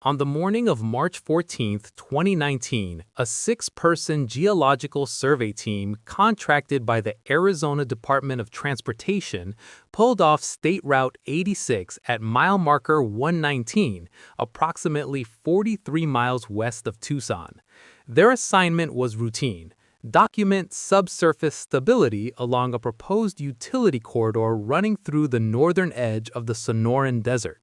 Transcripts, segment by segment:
On the morning of March 14, 2019, a six-person geological survey team contracted by the Arizona Department of Transportation pulled off State Route 86 at mile marker 119, approximately 43 miles west of Tucson. Their assignment was routine: document subsurface stability along a proposed utility corridor running through the northern edge of the Sonoran Desert.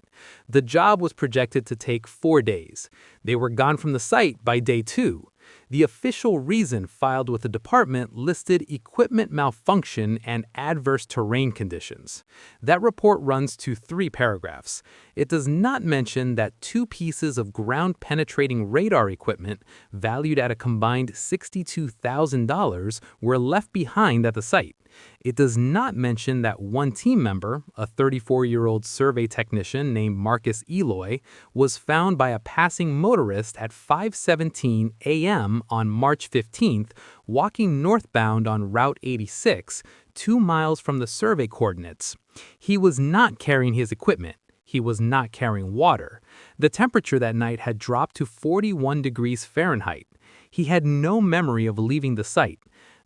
The job was projected to take 4 days. They were gone from the site by day 2. The official reason filed with the department listed equipment malfunction and adverse terrain conditions. That report runs to 3 paragraphs. It does not mention that 2 pieces of ground-penetrating radar equipment, valued at a combined $62,000, were left behind at the site. It does not mention that one team member, a 34-year-old survey technician named Marcus Eloy, was found by a passing motorist at 5:17 a.m. on March 15th, walking northbound on Route 86, 2 miles from the survey coordinates. He was not carrying his equipment. He was not carrying water. The temperature that night had dropped to 41 degrees Fahrenheit. He had no memory of leaving the site.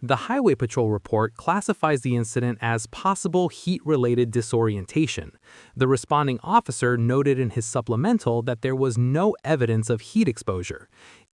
The Highway Patrol report classifies the incident as possible heat-related disorientation. The responding officer noted in his supplemental that there was no evidence of heat exposure.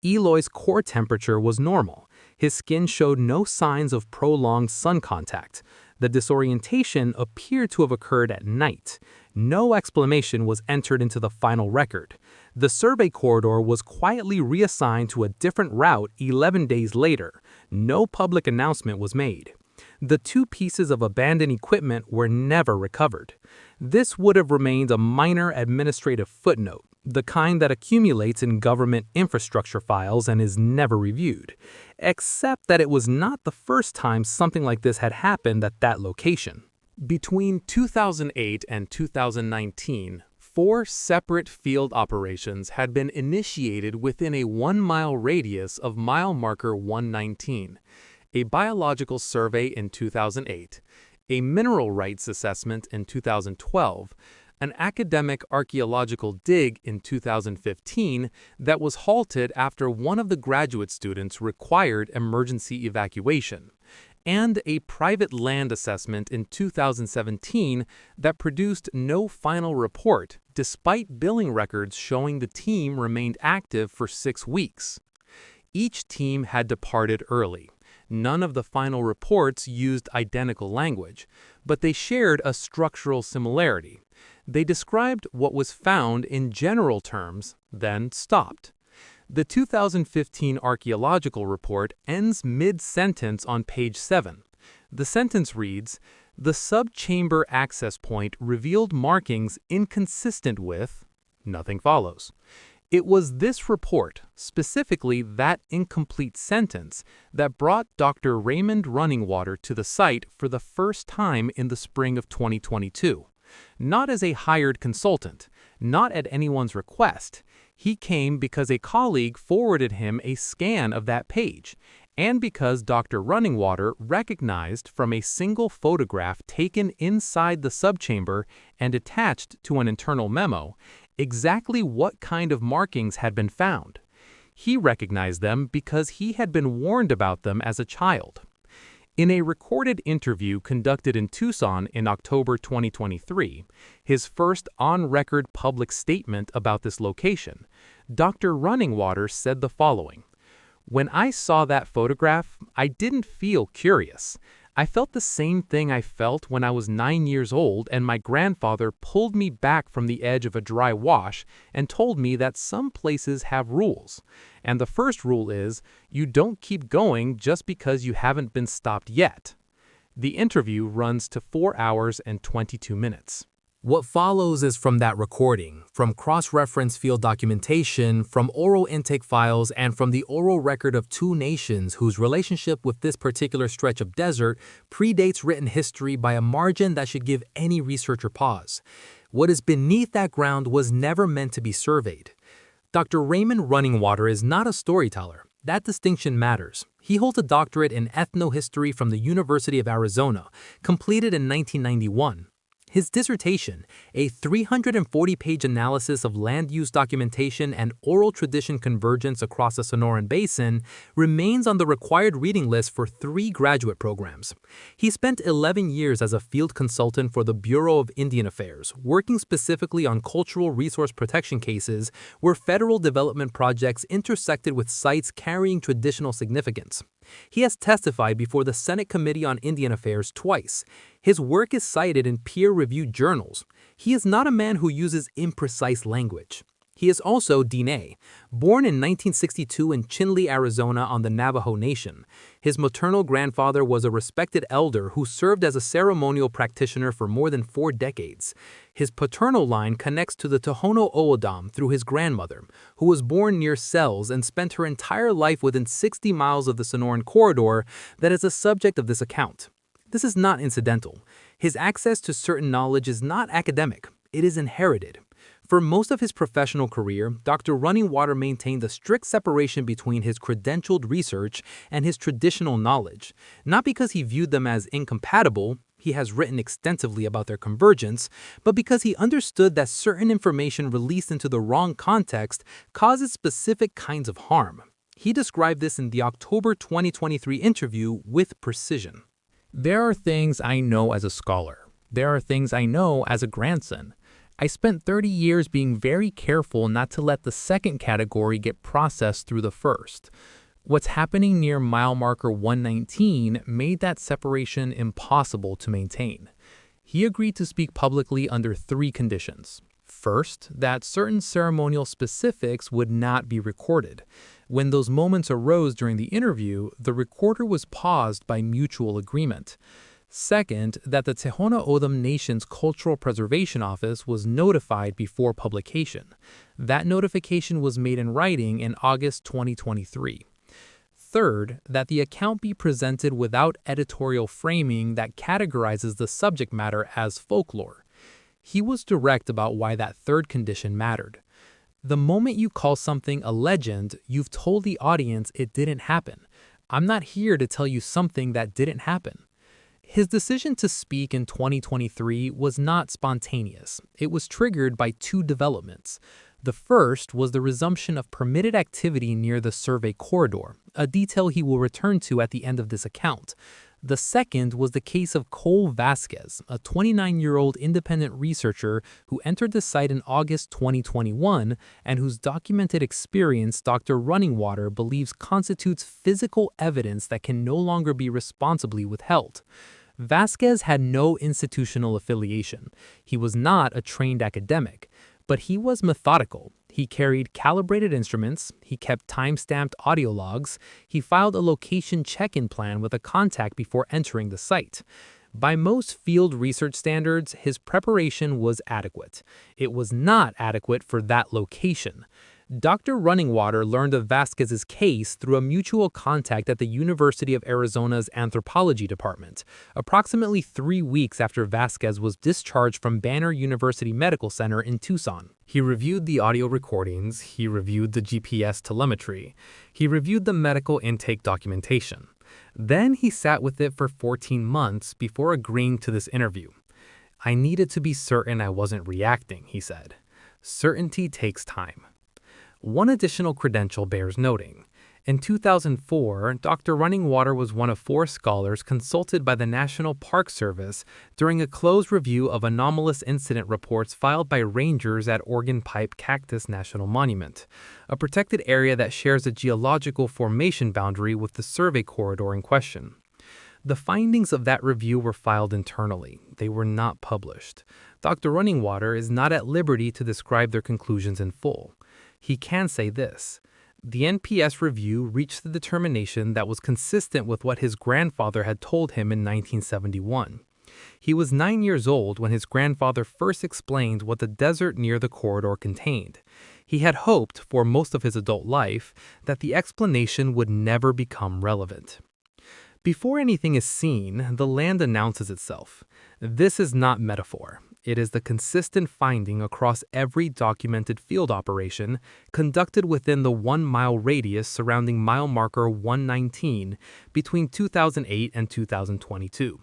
Eloy's core temperature was normal. His skin showed no signs of prolonged sun contact. The disorientation appeared to have occurred at night. No explanation was entered into the final record. The survey corridor was quietly reassigned to a different route 11 days later. No public announcement was made. The 2 pieces of abandoned equipment were never recovered. This would have remained a minor administrative footnote, the kind that accumulates in government infrastructure files and is never reviewed, except that it was not the first time something like this had happened at that location. Between 2008 and 2019, 4 separate field operations had been initiated within a 1-mile radius of mile marker 119, a biological survey in 2008, a mineral rights assessment in 2012, an academic archaeological dig in 2015 that was halted after one of the graduate students required emergency evacuation, and a private land assessment in 2017 that produced no final report despite billing records showing the team remained active for 6 weeks. Each team had departed early. None of the final reports used identical language, but they shared a structural similarity. They described what was found in general terms, then stopped. The 2015 archaeological report ends mid-sentence on page 7. The sentence reads, "The subchamber access point revealed markings inconsistent with..." Nothing follows. It was this report, specifically that incomplete sentence, that brought Dr. Raymond Runningwater to the site for the first time in the spring of 2022. Not as a hired consultant, not at anyone's request. He came because a colleague forwarded him a scan of that page, and because Dr. Runningwater recognized from a single photograph taken inside the subchamber and attached to an internal memo exactly what kind of markings had been found. He recognized them because he had been warned about them as a child. In a recorded interview conducted in Tucson in October 2023, his first on-record public statement about this location, Dr. Runningwater said the following: "When I saw that photograph, I didn't feel curious. I felt the same thing I felt when I was 9 years old and my grandfather pulled me back from the edge of a dry wash and told me that some places have rules. And the first rule is, you don't keep going just because you haven't been stopped yet." The interview runs to 4 hours and 22 minutes. What follows is from that recording, from cross-reference field documentation, from oral intake files, and from the oral record of 2 nations whose relationship with this particular stretch of desert predates written history by a margin that should give any researcher pause. What is beneath that ground was never meant to be surveyed. Dr. Raymond Runningwater is not a storyteller. That distinction matters. He holds a doctorate in ethnohistory from the University of Arizona, completed in 1991. His dissertation, a 340-page analysis of land use documentation and oral tradition convergence across the Sonoran Basin, remains on the required reading list for 3 graduate programs. He spent 11 years as a field consultant for the Bureau of Indian Affairs, working specifically on cultural resource protection cases where federal development projects intersected with sites carrying traditional significance. He has testified before the Senate Committee on Indian Affairs twice. His work is cited in peer-reviewed journals. He is not a man who uses imprecise language. He is also Diné, born in 1962 in Chinle, Arizona on the Navajo Nation. His maternal grandfather was a respected elder who served as a ceremonial practitioner for more than 4 decades. His paternal line connects to the Tohono O'odham through his grandmother, who was born near Sells and spent her entire life within 60 miles of the Sonoran Corridor that is the subject of this account. This is not incidental. His access to certain knowledge is not academic, it is inherited. For most of his professional career, Dr. Running Water maintained a strict separation between his credentialed research and his traditional knowledge, not because he viewed them as incompatible — he has written extensively about their convergence — but because he understood that certain information released into the wrong context causes specific kinds of harm. He described this in the October 2023 interview with precision. There are things I know as a scholar. There are things I know as a grandson. I spent 30 years being very careful not to let the second category get processed through the first. What's happening near mile marker 119 made that separation impossible to maintain. He agreed to speak publicly under 3 conditions. First, that certain ceremonial specifics would not be recorded. When those moments arose during the interview, the recorder was paused by mutual agreement. Second, that the Tohono O'odham Nation's Cultural Preservation Office was notified before publication. That notification was made in writing in August 2023. Third, that the account be presented without editorial framing that categorizes the subject matter as folklore. He was direct about why that third condition mattered. The moment you call something a legend, you've told the audience it didn't happen. I'm not here to tell you something that didn't happen. His decision to speak in 2023 was not spontaneous. It was triggered by 2 developments. The first was the resumption of permitted activity near the survey corridor, a detail he will return to at the end of this account. The second was the case of Cole Vasquez, a 29-year-old independent researcher who entered the site in August 2021 and whose documented experience Dr. Running Water believes constitutes physical evidence that can no longer be responsibly withheld. Vasquez had no institutional affiliation. He was not a trained academic, but he was methodical. He carried calibrated instruments, he kept time-stamped audio logs, he filed a location check-in plan with a contact before entering the site. By most field research standards, his preparation was adequate. It was not adequate for that location. Dr. Running Water learned of Vasquez's case through a mutual contact at the University of Arizona's Anthropology Department, approximately 3 weeks after Vasquez was discharged from Banner University Medical Center in Tucson. He reviewed the audio recordings, he reviewed the GPS telemetry, he reviewed the medical intake documentation. Then he sat with it for 14 months before agreeing to this interview. "I needed to be certain I wasn't reacting," he said. "Certainty takes time." One additional credential bears noting. In 2004, Dr. Running Water was one of 4 scholars consulted by the National Park Service during a closed review of anomalous incident reports filed by rangers at Organ Pipe Cactus National Monument, a protected area that shares a geological formation boundary with the survey corridor in question. The findings of that review were filed internally. They were not published. Dr. Running Water is not at liberty to describe their conclusions in full. He can say this: the NPS review reached the determination that was consistent with what his grandfather had told him in 1971. He was 9 years old when his grandfather first explained what the desert near the corridor contained. He had hoped, for most of his adult life, that the explanation would never become relevant. Before anything is seen, the land announces itself. This is not metaphor. It is the consistent finding across every documented field operation conducted within the 1-mile radius surrounding mile marker 119 between 2008 and 2022.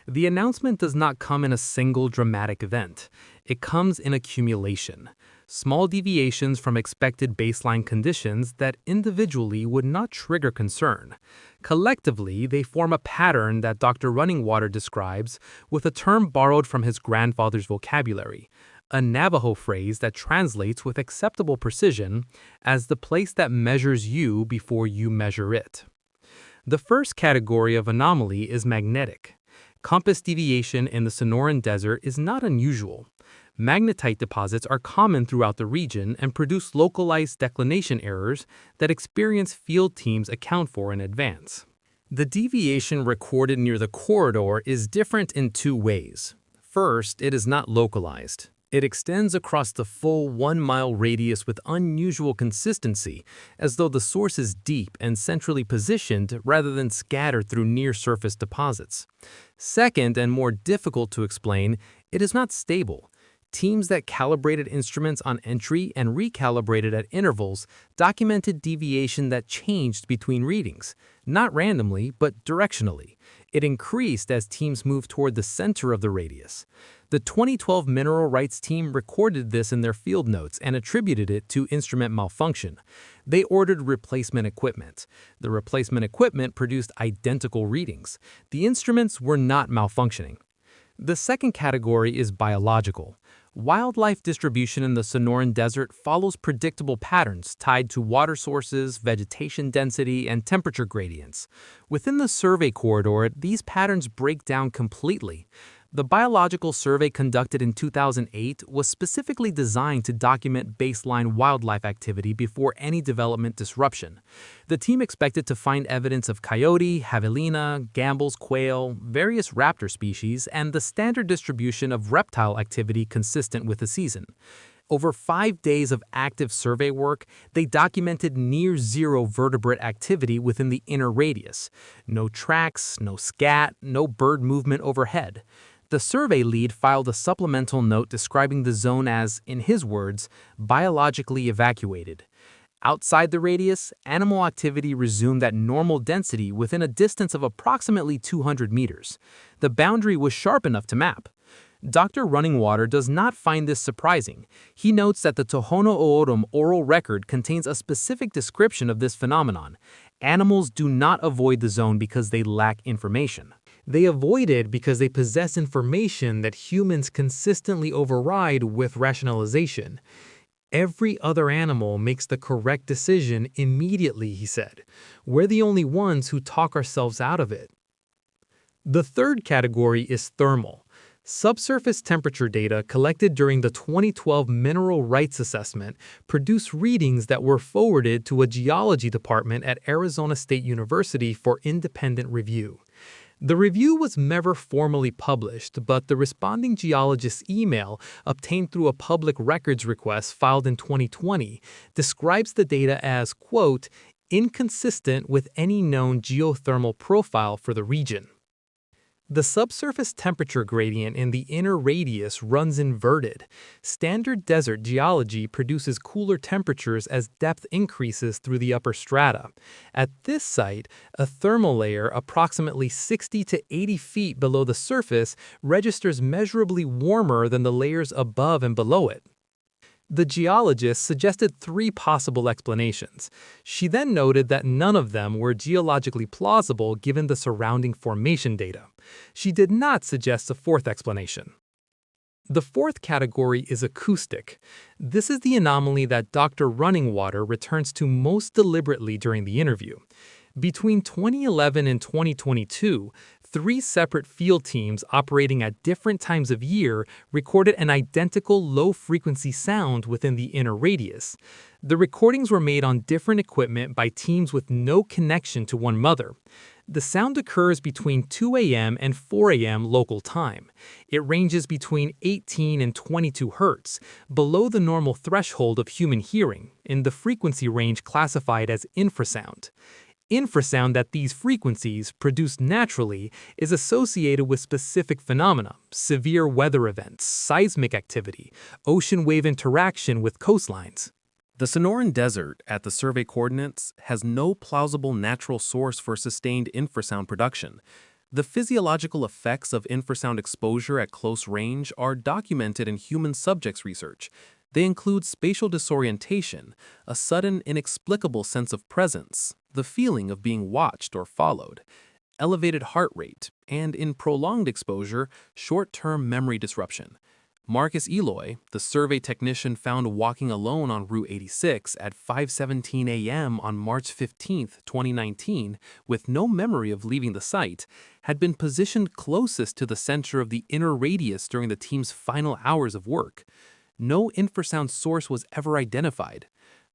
The announcement does not come in a single dramatic event. It comes in accumulation. Small deviations from expected baseline conditions that individually would not trigger concern. Collectively, they form a pattern that Dr. Runningwater describes with a term borrowed from his grandfather's vocabulary, a Navajo phrase that translates with acceptable precision as the place that measures you before you measure it. The first category of anomaly is magnetic. Compass deviation in the Sonoran Desert is not unusual. Magnetite deposits are common throughout the region and produce localized declination errors that experienced field teams account for in advance. The deviation recorded near the corridor is different in two ways. First, it is not localized. It extends across the full 1-mile radius with unusual consistency, as though the source is deep and centrally positioned rather than scattered through near-surface deposits. Second, and more difficult to explain, it is not stable. Teams that calibrated instruments on entry and recalibrated at intervals documented deviation that changed between readings, not randomly, but directionally. It increased as teams moved toward the center of the radius. The 2012 Mineral Rights team recorded this in their field notes and attributed it to instrument malfunction. They ordered replacement equipment. The replacement equipment produced identical readings. The instruments were not malfunctioning. The second category is biological. Wildlife distribution in the Sonoran Desert follows predictable patterns tied to water sources, vegetation density, and temperature gradients. Within the survey corridor, these patterns break down completely. The biological survey conducted in 2008 was specifically designed to document baseline wildlife activity before any development disruption. The team expected to find evidence of coyote, javelina, Gambel's quail, various raptor species, and the standard distribution of reptile activity consistent with the season. Over 5 days of active survey work, they documented near-zero vertebrate activity within the inner radius. No tracks, no scat, no bird movement overhead. The survey lead filed a supplemental note describing the zone as, in his words, biologically evacuated. Outside the radius, animal activity resumed at normal density within a distance of approximately 200 meters. The boundary was sharp enough to map. Dr. Runningwater does not find this surprising. He notes that the Tohono O'odham oral record contains a specific description of this phenomenon. Animals do not avoid the zone because they lack information. They avoid it because they possess information that humans consistently override with rationalization. Every other animal makes the correct decision immediately, he said. We're the only ones who talk ourselves out of it. The third category is thermal. Subsurface temperature data collected during the 2012 Mineral Rights Assessment produced readings that were forwarded to a geology department at Arizona State University for independent review. The review was never formally published, but the responding geologist's email, obtained through a public records request filed in 2020, describes the data as, quote, inconsistent with any known geothermal profile for the region. The subsurface temperature gradient in the inner radius runs inverted. Standard desert geology produces cooler temperatures as depth increases through the upper strata. At this site, a thermal layer approximately 60 to 80 feet below the surface registers measurably warmer than the layers above and below it. The geologist suggested 3 possible explanations. She then noted that none of them were geologically plausible given the surrounding formation data. She did not suggest a 4th explanation. The 4th category is acoustic. This is the anomaly that Dr. Runningwater returns to most deliberately during the interview. Between 2011 and 2022, 3 separate field teams operating at different times of year recorded an identical low-frequency sound within the inner radius. The recordings were made on different equipment by teams with no connection to one another. The sound occurs between 2 a.m. and 4 a.m. local time. It ranges between 18 and 22 Hz, below the normal threshold of human hearing, in the frequency range classified as infrasound. Infrasound at these frequencies, produced naturally, is associated with specific phenomena, severe weather events, seismic activity, ocean wave interaction with coastlines. The Sonoran Desert, at the survey coordinates, has no plausible natural source for sustained infrasound production. The physiological effects of infrasound exposure at close range are documented in human subjects research. They include spatial disorientation, a sudden, inexplicable sense of presence, the feeling of being watched or followed, elevated heart rate, and in prolonged exposure, short-term memory disruption. Marcus Eloy, the survey technician found walking alone on Route 86 at 5:17 a.m. on March 15, 2019, with no memory of leaving the site, had been positioned closest to the center of the inner radius during the team's final hours of work. No infrasound source was ever identified.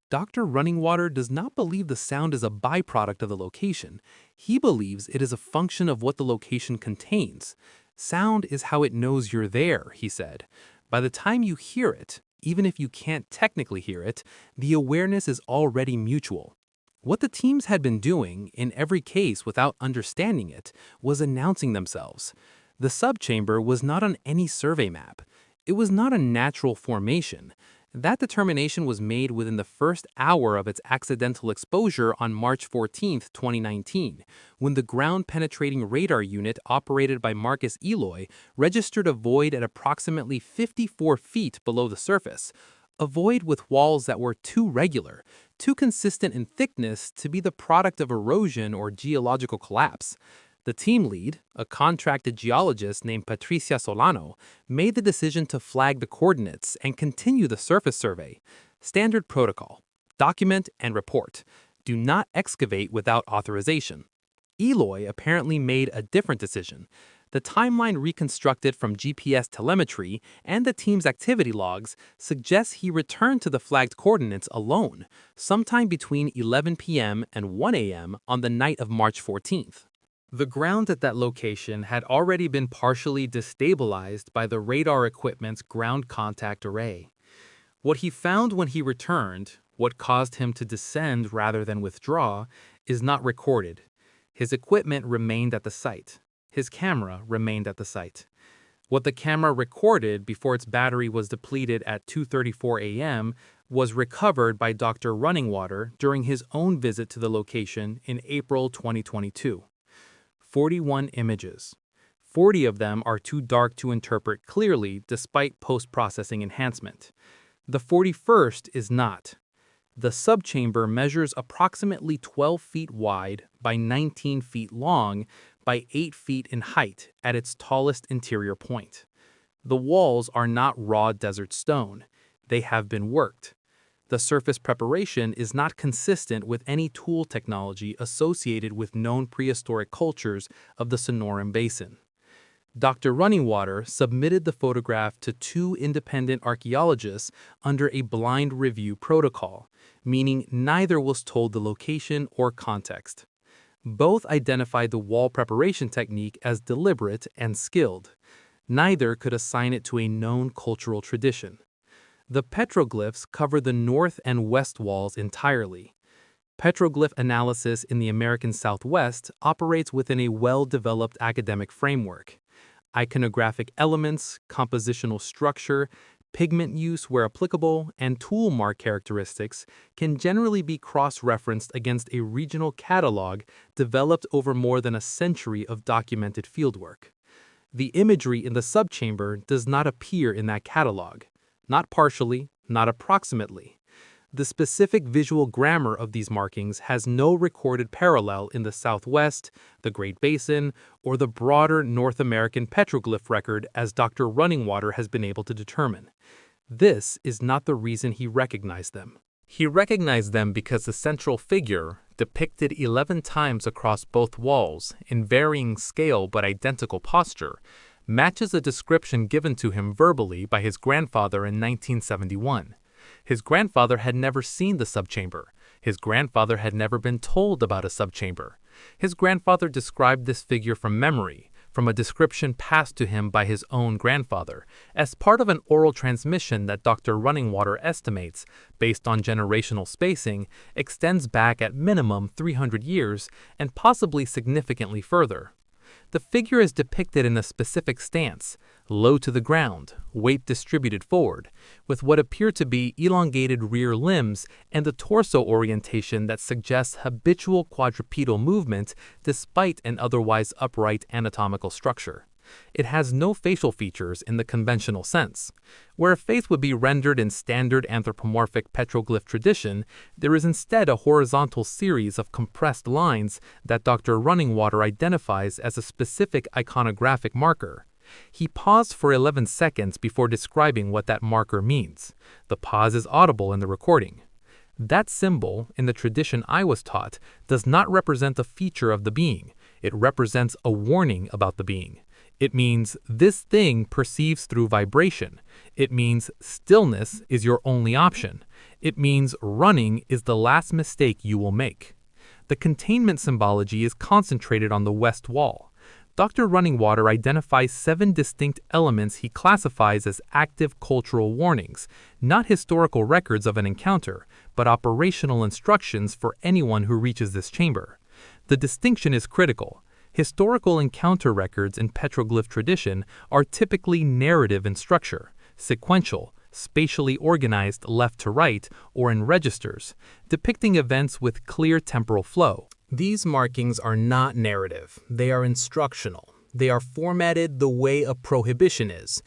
Dr. Runningwater does not believe the sound is a byproduct of the location. He believes it is a function of what the location contains. Sound is how it knows you're there, he said. By the time you hear it, even if you can't technically hear it, the awareness is already mutual. What the teams had been doing, in every case without understanding it, was announcing themselves. The subchamber was not on any survey map. It was not a natural formation. That determination was made within the first hour of its accidental exposure on March 14, 2019, when the ground-penetrating radar unit operated by Marcus Eloy registered a void at approximately 54 feet below the surface, a void with walls that were too regular, too consistent in thickness to be the product of erosion or geological collapse. The team lead, a contracted geologist named Patricia Solano, made the decision to flag the coordinates and continue the surface survey. Standard protocol: document and report. Do not excavate without authorization. Eloy apparently made a different decision. The timeline reconstructed from GPS telemetry and the team's activity logs suggests he returned to the flagged coordinates alone, sometime between 11 p.m. and 1 a.m. on the night of March 14th. The ground at that location had already been partially destabilized by the radar equipment's ground contact array. What he found when he returned, what caused him to descend rather than withdraw, is not recorded. His equipment remained at the site. His camera remained at the site. What the camera recorded before its battery was depleted at 2:34 a.m. was recovered by Dr. Runningwater during his own visit to the location in April 2022. 41 images. 40 of them are too dark to interpret clearly despite post-processing enhancement. The 41st is not. The subchamber measures approximately 12 feet wide by 19 feet long by 8 feet in height at its tallest interior point. The walls are not raw desert stone. They have been worked. The surface preparation is not consistent with any tool technology associated with known prehistoric cultures of the Sonoran Basin. Dr. Runningwater submitted the photograph to 2 independent archaeologists under a blind review protocol, meaning neither was told the location or context. Both identified the wall preparation technique as deliberate and skilled. Neither could assign it to a known cultural tradition. The petroglyphs cover the north and west walls entirely. Petroglyph analysis in the American Southwest operates within a well-developed academic framework. Iconographic elements, compositional structure, pigment use where applicable, and tool mark characteristics can generally be cross-referenced against a regional catalog developed over more than a century of documented fieldwork. The imagery in the subchamber does not appear in that catalog. Not partially, not approximately. The specific visual grammar of these markings has no recorded parallel in the Southwest, the Great Basin, or the broader North American petroglyph record as Dr. Runningwater has been able to determine. This is not the reason he recognized them. He recognized them because the central figure, depicted 11 times across both walls in varying scale but identical posture, matches a description given to him verbally by his grandfather in 1971. His grandfather had never seen the subchamber. His grandfather had never been told about a subchamber. His grandfather described this figure from memory, from a description passed to him by his own grandfather, as part of an oral transmission that Dr. Runningwater estimates, based on generational spacing, extends back at minimum 300 years and possibly significantly further. The figure is depicted in a specific stance, low to the ground, weight distributed forward, with what appear to be elongated rear limbs and a torso orientation that suggests habitual quadrupedal movement despite an otherwise upright anatomical structure. It has no facial features in the conventional sense. Where a face would be rendered in standard anthropomorphic petroglyph tradition, there is instead a horizontal series of compressed lines that Dr. Runningwater identifies as a specific iconographic marker. He paused for 11 seconds before describing what that marker means. The pause is audible in the recording. That symbol, in the tradition I was taught, does not represent a feature of the being. It represents a warning about the being. It means this thing perceives through vibration. It means stillness is your only option. It means running is the last mistake you will make. The containment symbology is concentrated on the west wall. Dr. Runningwater identifies 7 distinct elements he classifies as active cultural warnings, not historical records of an encounter, but operational instructions for anyone who reaches this chamber. The distinction is critical. Historical encounter records in petroglyph tradition are typically narrative in structure, sequential, spatially organized left to right, or in registers, depicting events with clear temporal flow. These markings are not narrative, they are instructional. They are formatted the way a prohibition is.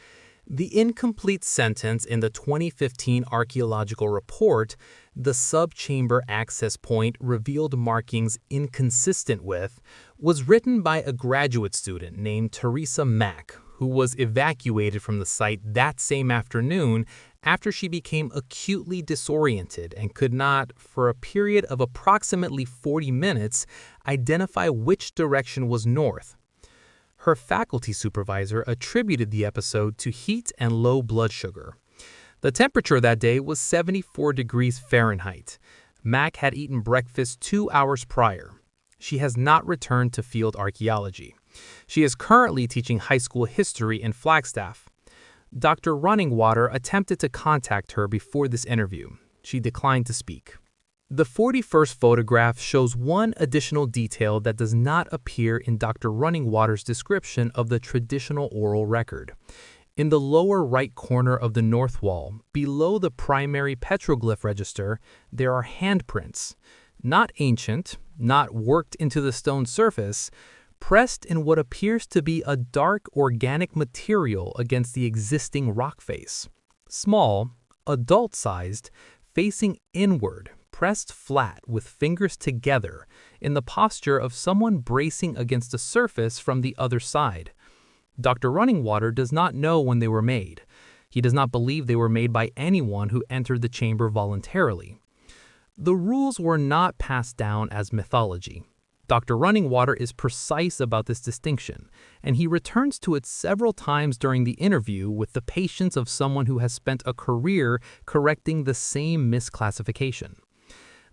The incomplete sentence in the 2015 archaeological report, "The subchamber access point revealed markings inconsistent with," was written by a graduate student named Teresa Mack, who was evacuated from the site that same afternoon after she became acutely disoriented and could not, for a period of approximately 40 minutes, identify which direction was north. Her faculty supervisor attributed the episode to heat and low blood sugar. The temperature that day was 74 degrees Fahrenheit. Mack had eaten breakfast 2 hours prior. She has not returned to field archaeology. She is currently teaching high school history in Flagstaff. Dr. Runningwater attempted to contact her before this interview. She declined to speak. The 41st photograph shows one additional detail that does not appear in Dr. Runningwater's description of the traditional oral record. In the lower right corner of the north wall, below the primary petroglyph register, there are handprints, not ancient, not worked into the stone surface, pressed in what appears to be a dark organic material against the existing rock face. Small, adult-sized, facing inward, pressed flat with fingers together in the posture of someone bracing against a surface from the other side. Dr. Runningwater does not know when they were made. He does not believe they were made by anyone who entered the chamber voluntarily. The rules were not passed down as mythology. Dr. Runningwater is precise about this distinction, and he returns to it several times during the interview with the patience of someone who has spent a career correcting the same misclassification.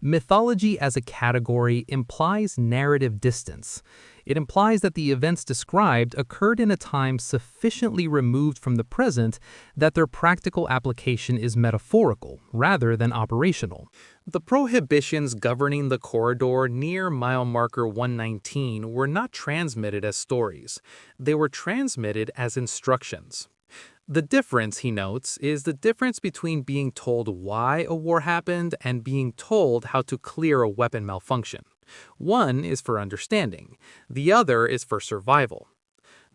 Mythology as a category implies narrative distance. It implies that the events described occurred in a time sufficiently removed from the present that their practical application is metaphorical rather than operational. The prohibitions governing the corridor near mile marker 119 were not transmitted as stories. They were transmitted as instructions. The difference, he notes, is the difference between being told why a war happened and being told how to clear a weapon malfunction. One is for understanding, the other is for survival.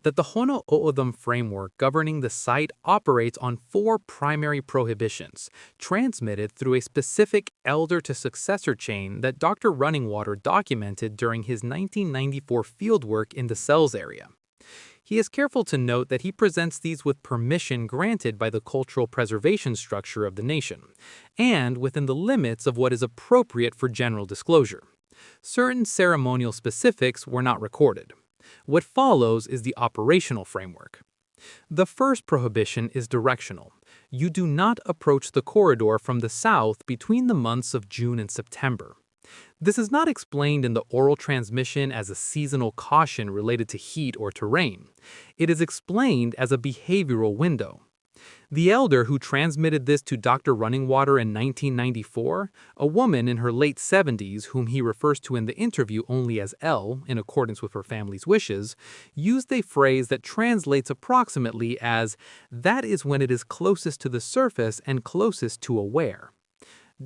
The Tohono O'odham framework governing the site operates on 4 primary prohibitions, transmitted through a specific elder-to-successor chain that Dr. Runningwater documented during his 1994 fieldwork in the Cells area. He is careful to note that he presents these with permission granted by the cultural preservation structure of the nation, and within the limits of what is appropriate for general disclosure. Certain ceremonial specifics were not recorded. What follows is the operational framework. The first prohibition is directional. You do not approach the corridor from the south between the months of June and September. This is not explained in the oral transmission as a seasonal caution related to heat or to rain. It is explained as a behavioral window. The elder who transmitted this to Dr. Runningwater in 1994, a woman in her late 70s whom he refers to in the interview only as L, in accordance with her family's wishes, used a phrase that translates approximately as, "That is when it is closest to the surface and closest to aware."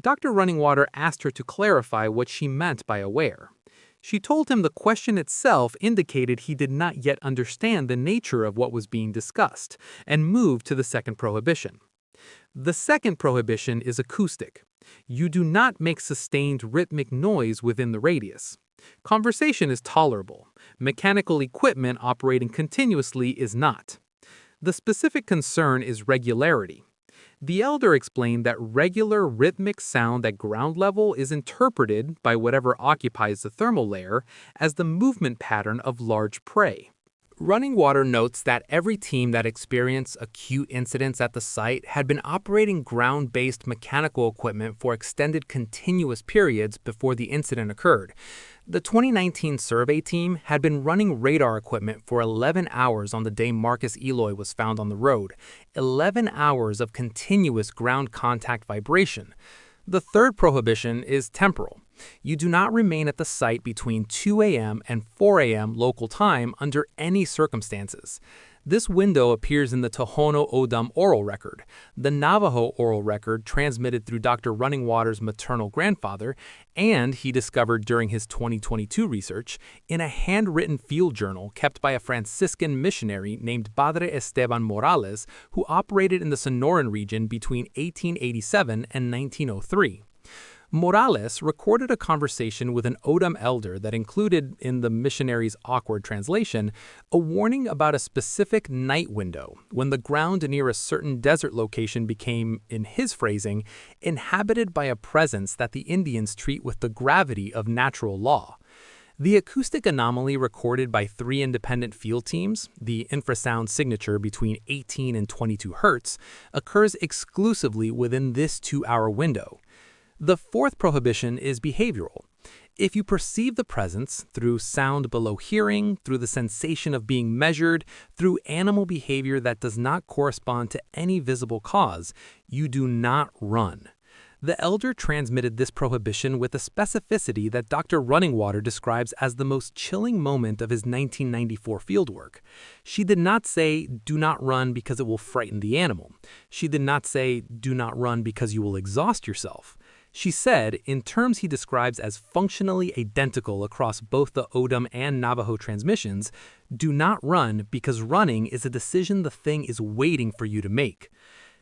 Dr. Runningwater asked her to clarify what she meant by aware. She told him the question itself indicated he did not yet understand the nature of what was being discussed, and moved to the second prohibition. The second prohibition is acoustic. You do not make sustained rhythmic noise within the radius. Conversation is tolerable. Mechanical equipment operating continuously is not. The specific concern is regularity. The elder explained that regular rhythmic sound at ground level is interpreted by whatever occupies the thermal layer as the movement pattern of large prey. Runningwater notes that every team that experienced acute incidents at the site had been operating ground-based mechanical equipment for extended continuous periods before the incident occurred. The 2019 survey team had been running radar equipment for 11 hours on the day Marcus Eloy was found on the road, 11 hours of continuous ground contact vibration. The third prohibition is temporal. You do not remain at the site between 2 a.m. and 4 a.m. local time under any circumstances. This window appears in the Tohono O'odham oral record, the Navajo oral record transmitted through Dr. Runningwater's maternal grandfather, and he discovered during his 2022 research in a handwritten field journal kept by a Franciscan missionary named Padre Esteban Morales, who operated in the Sonoran region between 1887 and 1903. Morales recorded a conversation with an O'odham elder that included, in the missionary's awkward translation, a warning about a specific night window when the ground near a certain desert location became, in his phrasing, inhabited by a presence that the Indians treat with the gravity of natural law. The acoustic anomaly recorded by 3 independent field teams, the infrasound signature between 18 and 22 Hz, occurs exclusively within this 2-hour window. The fourth prohibition is behavioral. If you perceive the presence through sound below hearing, through the sensation of being measured, through animal behavior that does not correspond to any visible cause, you do not run. The elder transmitted this prohibition with a specificity that Dr. Runningwater describes as the most chilling moment of his 1994 fieldwork. She did not say, "Do not run because it will frighten the animal." She did not say, "Do not run because you will exhaust yourself." She said, in terms he describes as functionally identical across both the O'odham and Navajo transmissions, "Do not run because running is a decision the thing is waiting for you to make."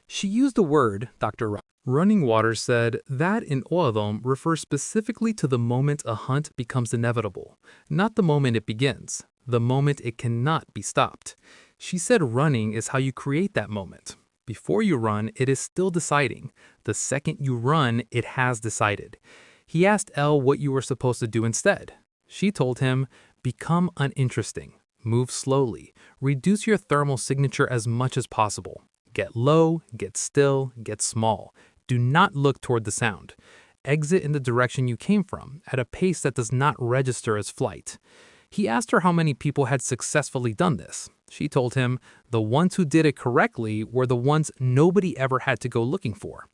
She used a word, Dr. Runningwater said, that in O'odham refers specifically to the moment a hunt becomes inevitable, not the moment it begins, the moment it cannot be stopped. She said running is how you create that moment. Before you run, it is still deciding. The second you run, it has decided. He asked Elle what you were supposed to do instead. She told him, "Become uninteresting. Move slowly. Reduce your thermal signature as much as possible. Get low, get still, get small. Do not look toward the sound. Exit in the direction you came from, at a pace that does not register as flight." He asked her how many people had successfully done this. She told him the ones who did it correctly were the ones nobody ever had to go looking for.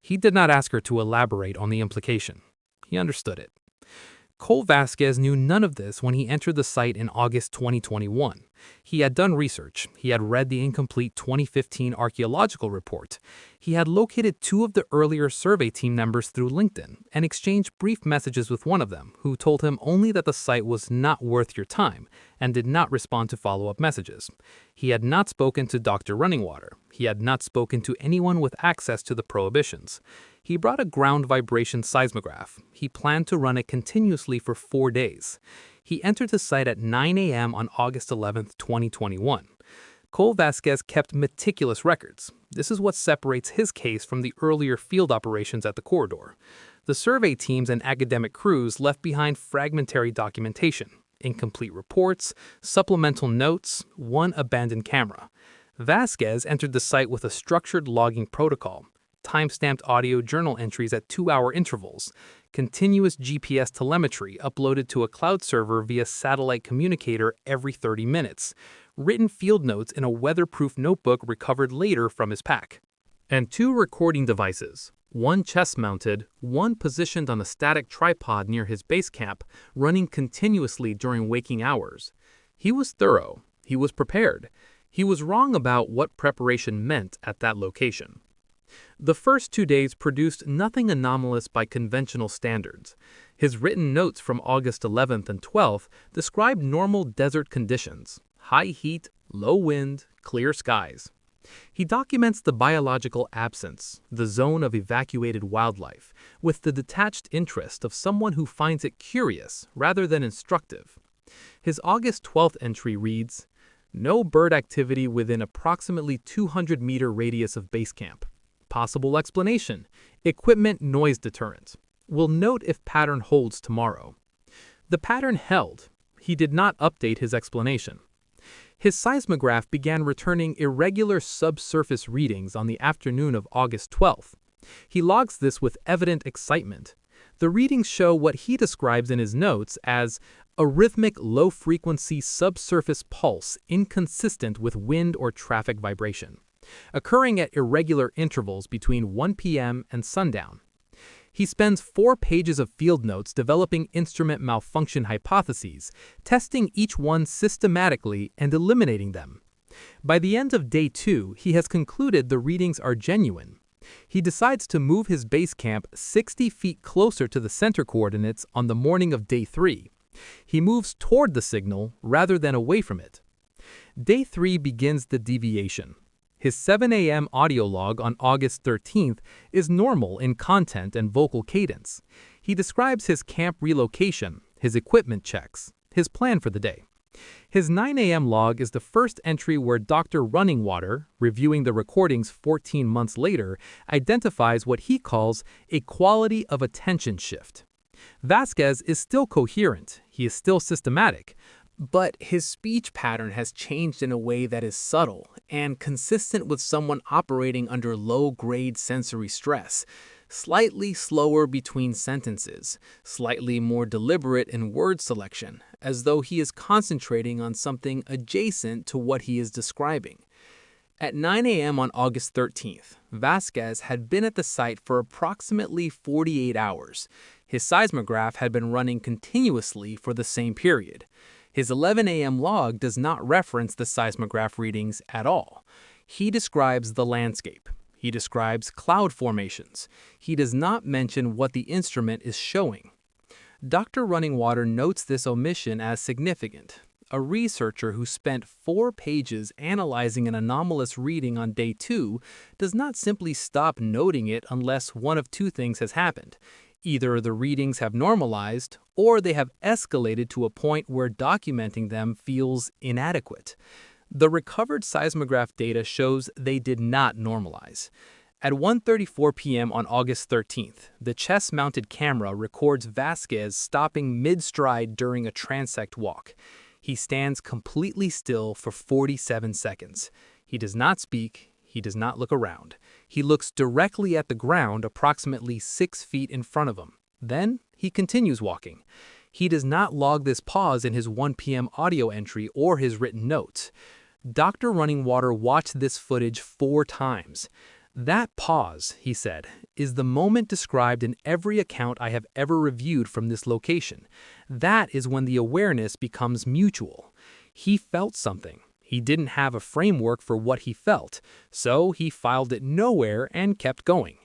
He did not ask her to elaborate on the implication. He understood it. Cole Vasquez knew none of this when he entered the site in August 2021. He had done research. He had read the incomplete 2015 archaeological report. He had located 2 of the earlier survey team members through LinkedIn and exchanged brief messages with one of them, who told him only that the site was not worth your time and did not respond to follow-up messages. He had not spoken to Dr. Runningwater. He had not spoken to anyone with access to the prohibitions. He brought a ground vibration seismograph. He planned to run it continuously for 4 days. He entered the site at 9 a.m. on August 11, 2021. Cole Vasquez kept meticulous records. This is what separates his case from the earlier field operations at the corridor. The survey teams and academic crews left behind fragmentary documentation, incomplete reports, supplemental notes, 1 abandoned camera. Vasquez entered the site with a structured logging protocol, time-stamped audio journal entries at 2-hour intervals, continuous GPS telemetry uploaded to a cloud server via satellite communicator every 30 minutes, written field notes in a weatherproof notebook recovered later from his pack, and 2 recording devices, one chest-mounted, one positioned on a static tripod near his base camp, running continuously during waking hours. He was thorough. He was prepared. He was wrong about what preparation meant at that location. The first 2 days produced nothing anomalous by conventional standards. His written notes from August 11th and 12th described normal desert conditions: high heat, low wind, clear skies. He documents the biological absence, the zone of evacuated wildlife, with the detached interest of someone who finds it curious rather than instructive. His August 12th entry reads, "No bird activity within approximately 200-meter radius of base camp. Possible explanation: equipment noise deterrent. Will note if pattern holds tomorrow." The pattern held. He did not update his explanation. His seismograph began returning irregular subsurface readings on the afternoon of August 12th. He logs this with evident excitement. The readings show what he describes in his notes as a rhythmic low-frequency subsurface pulse inconsistent with wind or traffic vibration, occurring at irregular intervals between 1 p.m. and sundown. He spends 4 pages of field notes developing instrument malfunction hypotheses, testing each one systematically and eliminating them. By the end of day 2, he has concluded the readings are genuine. He decides to move his base camp 60 feet closer to the center coordinates on the morning of day 3. He moves toward the signal rather than away from it. Day 3 begins the deviation. His 7 a.m. audio log on August 13th is normal in content and vocal cadence. He describes his camp relocation, his equipment checks, his plan for the day. His 9 a.m. log is the first entry where Dr. Runningwater, reviewing the recordings 14 months later, identifies what he calls a quality of attention shift. Vasquez is still coherent, he is still systematic, but his speech pattern has changed in a way that is subtle and consistent with someone operating under low-grade sensory stress, slightly slower between sentences, slightly more deliberate in word selection, as though he is concentrating on something adjacent to what he is describing. At 9 a.m. on August 13th, Vasquez had been at the site for approximately 48 hours. His seismograph had been running continuously for the same period. His 11 a.m. log does not reference the seismograph readings at all. He describes the landscape. He describes cloud formations. He does not mention what the instrument is showing. Dr. Runningwater notes this omission as significant. A researcher who spent 4 pages analyzing an anomalous reading on day 2 does not simply stop noting it unless one of 2 things has happened. Either the readings have normalized, or they have escalated to a point where documenting them feels inadequate. The recovered seismograph data shows they did not normalize. At 1:34 p.m. on August 13th, the chest-mounted camera records Vasquez stopping mid-stride during a transect walk. He stands completely still for 47 seconds. He does not speak. He does not look around. He looks directly at the ground approximately 6 feet in front of him. Then he continues walking. He does not log this pause in his 1 p.m. audio entry or his written notes. Dr. Runningwater watched this footage 4 times. "That pause," he said, "is the moment described in every account I have ever reviewed from this location. That is when the awareness becomes mutual. He felt something. He didn't have a framework for what he felt, so he filed it nowhere and kept going."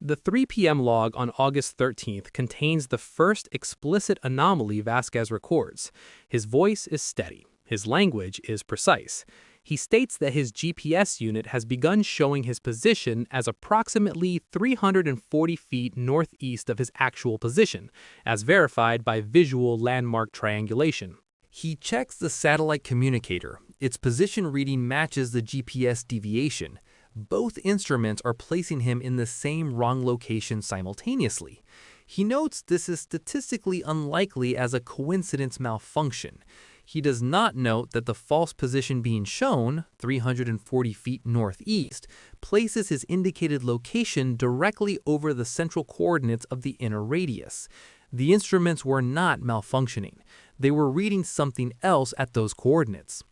The 3 p.m. log on August 13th contains the first explicit anomaly Vasquez records. His voice is steady. His language is precise. He states that his GPS unit has begun showing his position as approximately 340 feet northeast of his actual position, as verified by visual landmark triangulation. He checks the satellite communicator. Its position reading matches the GPS deviation. Both instruments are placing him in the same wrong location simultaneously. He notes this is statistically unlikely as a coincidence malfunction. He does not note that the false position being shown, 340 feet northeast, places his indicated location directly over the central coordinates of the inner radius. The instruments were not malfunctioning. They were reading something else at those coordinates.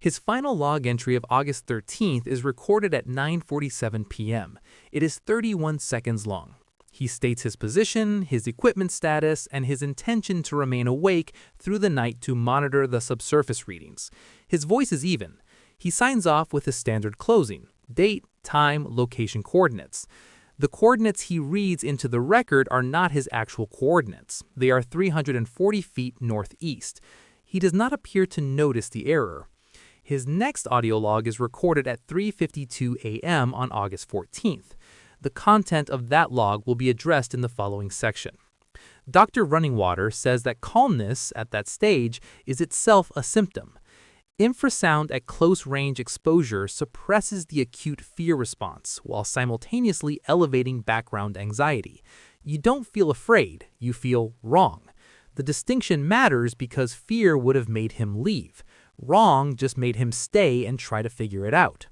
His final log entry of August 13th is recorded at 9:47 p.m. It is 31 seconds long. He states his position, his equipment status, and his intention to remain awake through the night to monitor the subsurface readings. His voice is even. He signs off with his standard closing: date, time, location coordinates. The coordinates he reads into the record are not his actual coordinates. They are 340 feet northeast. He does not appear to notice the error. His next audio log is recorded at 3:52 a.m. on August 14th. The content of that log will be addressed in the following section. Dr. Runningwater says that calmness at that stage is itself a symptom. Infrasound at close-range exposure suppresses the acute fear response while simultaneously elevating background anxiety. You don't feel afraid, you feel wrong. The distinction matters because fear would have made him leave. Wrong just made him stay and try to figure it out.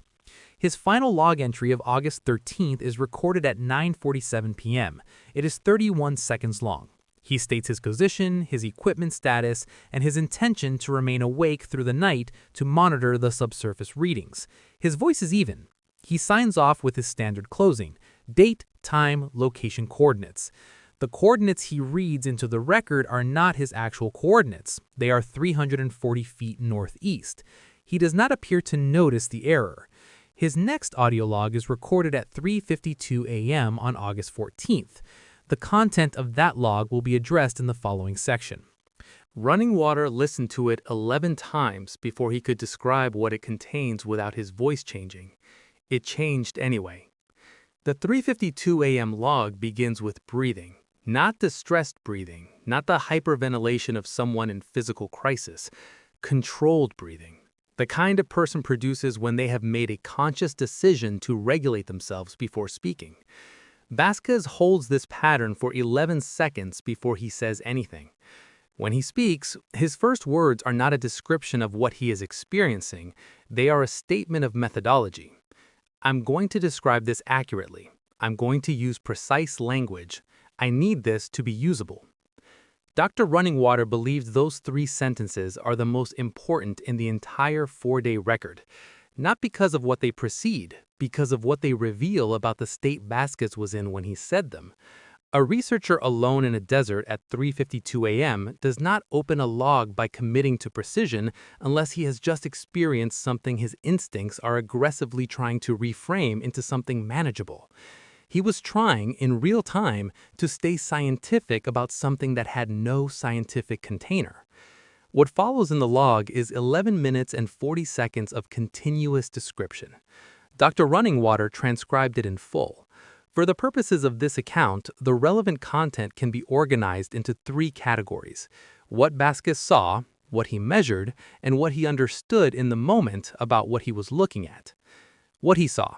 His final log entry of August 13th is recorded at 9:47 p.m. It is 31 seconds long. He states his position, his equipment status, and his intention to remain awake through the night to monitor the subsurface readings. His voice is even. He signs off with his standard closing: date, time, location coordinates. The coordinates he reads into the record are not his actual coordinates. They are 340 feet northeast. He does not appear to notice the error. His next audio log is recorded at 3:52 a.m. on August 14th. The content of that log will be addressed in the following section. Runningwater listened to it 11 times before he could describe what it contains without his voice changing. It changed anyway. The 3:52 a.m. log begins with breathing, not distressed breathing, not the hyperventilation of someone in physical crisis, controlled breathing. The kind a person produces when they have made a conscious decision to regulate themselves before speaking. Vasquez holds this pattern for 11 seconds before he says anything. When he speaks, his first words are not a description of what he is experiencing, they are a statement of methodology. I'm going to describe this accurately. I'm going to use precise language. I need this to be usable. Dr. Runningwater believes those 3 sentences are the most important in the entire 4-day record, not because of what they precede, because of what they reveal about the state Vasquez was in when he said them. A researcher alone in a desert at 3:52 a.m. does not open a log by committing to precision unless he has just experienced something his instincts are aggressively trying to reframe into something manageable. He was trying, in real time, to stay scientific about something that had no scientific container. What follows in the log is 11 minutes and 40 seconds of continuous description. Dr. Runningwater transcribed it in full. For the purposes of this account, the relevant content can be organized into 3 categories: what Vasquez saw, what he measured, and what he understood in the moment about what he was looking at. What he saw.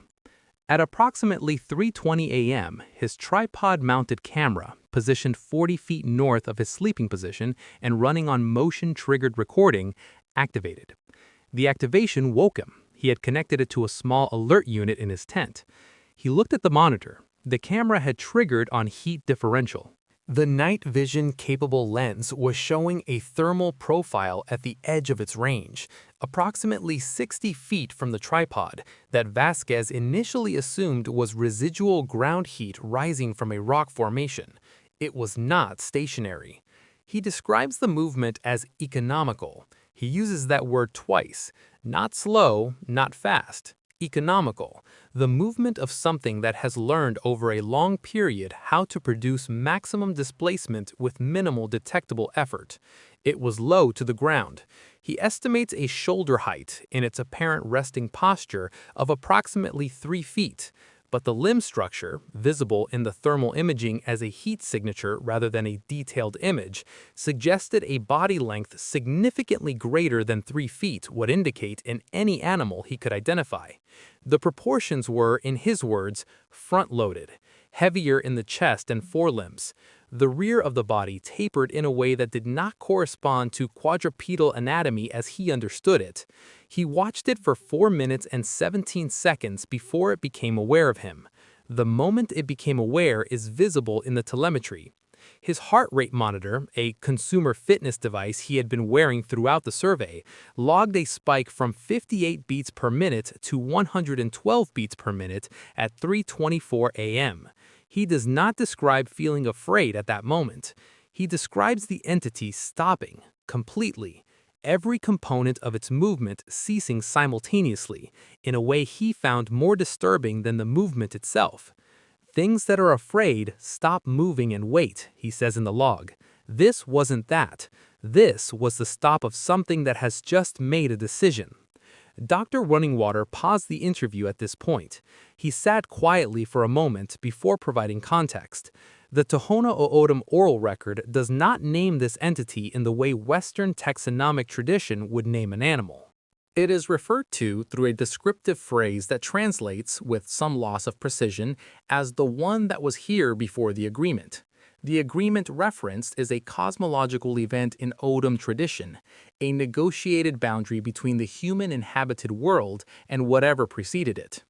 At approximately 3:20 a.m., his tripod-mounted camera, positioned 40 feet north of his sleeping position and running on motion-triggered recording, activated. The activation woke him. He had connected it to a small alert unit in his tent. He looked at the monitor. The camera had triggered on heat differential. The night vision-capable lens was showing a thermal profile at the edge of its range, approximately 60 feet from the tripod, that Vasquez initially assumed was residual ground heat rising from a rock formation. It was not stationary. He describes the movement as economical. He uses that word twice. Not slow, not fast. Economical, the movement of something that has learned over a long period how to produce maximum displacement with minimal detectable effort. It was low to the ground. He estimates a shoulder height in its apparent resting posture of approximately 3 feet, but the limb structure, visible in the thermal imaging as a heat signature rather than a detailed image, suggested a body length significantly greater than 3 feet would indicate in any animal he could identify. The proportions were, in his words, front-loaded, heavier in the chest and forelimbs. The rear of the body tapered in a way that did not correspond to quadrupedal anatomy as he understood it. He watched it for 4 minutes and 17 seconds before it became aware of him. The moment it became aware is visible in the telemetry. His heart rate monitor, a consumer fitness device he had been wearing throughout the survey, logged a spike from 58 beats per minute to 112 beats per minute at 3:24 a.m. He does not describe feeling afraid at that moment. He describes the entity stopping completely, every component of its movement ceasing simultaneously, in a way he found more disturbing than the movement itself. Things that are afraid stop moving and wait, he says in the log. This wasn't that. This was the stop of something that has just made a decision. Dr. Runningwater paused the interview at this point. He sat quietly for a moment before providing context. The Tohono O'odham oral record does not name this entity in the way Western taxonomic tradition would name an animal. It is referred to through a descriptive phrase that translates, with some loss of precision, as the one that was here before the agreement. The agreement referenced is a cosmological event in O'odham tradition, a negotiated boundary between the human-inhabited world and whatever preceded it.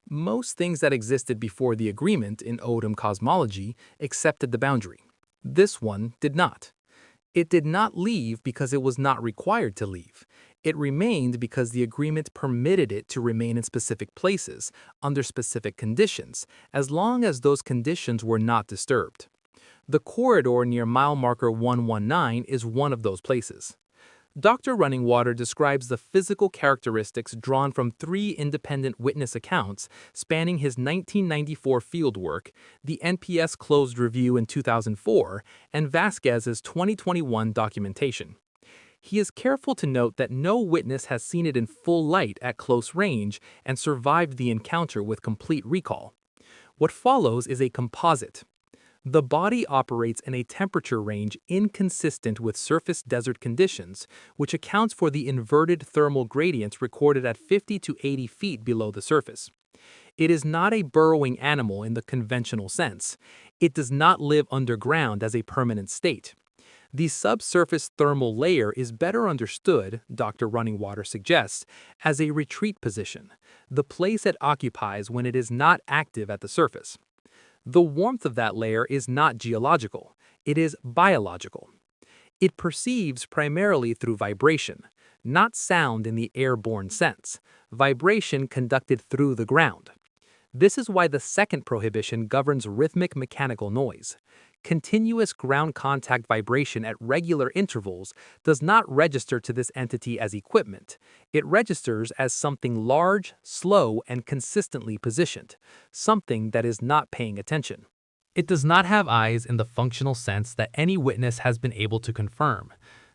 Most things that existed before the agreement in O'odham cosmology accepted the boundary. This one did not. It did not leave because it was not required to leave. It remained because the agreement permitted it to remain in specific places, under specific conditions, as long as those conditions were not disturbed. The corridor near mile marker 119 is one of those places. Dr. Runningwater describes the physical characteristics drawn from 3 independent witness accounts spanning his 1994 fieldwork, the NPS closed review in 2004, and Vasquez's 2021 documentation. He is careful to note that no witness has seen it in full light at close range and survived the encounter with complete recall. What follows is a composite. The body operates in a temperature range inconsistent with surface desert conditions, which accounts for the inverted thermal gradients recorded at 50 to 80 feet below the surface. It is not a burrowing animal in the conventional sense. It does not live underground as a permanent state. The subsurface thermal layer is better understood, Dr. Runningwater suggests, as a retreat position, the place it occupies when it is not active at the surface. The warmth of that layer is not geological, it is biological. It perceives primarily through vibration, not sound in the airborne sense, vibration conducted through the ground. This is why the second prohibition governs rhythmic mechanical noise. Continuous ground contact vibration at regular intervals does not register to this entity as equipment. It registers as something large, slow, and consistently positioned, something that is not paying attention. It does not have eyes in the functional sense that any witness has been able to confirm.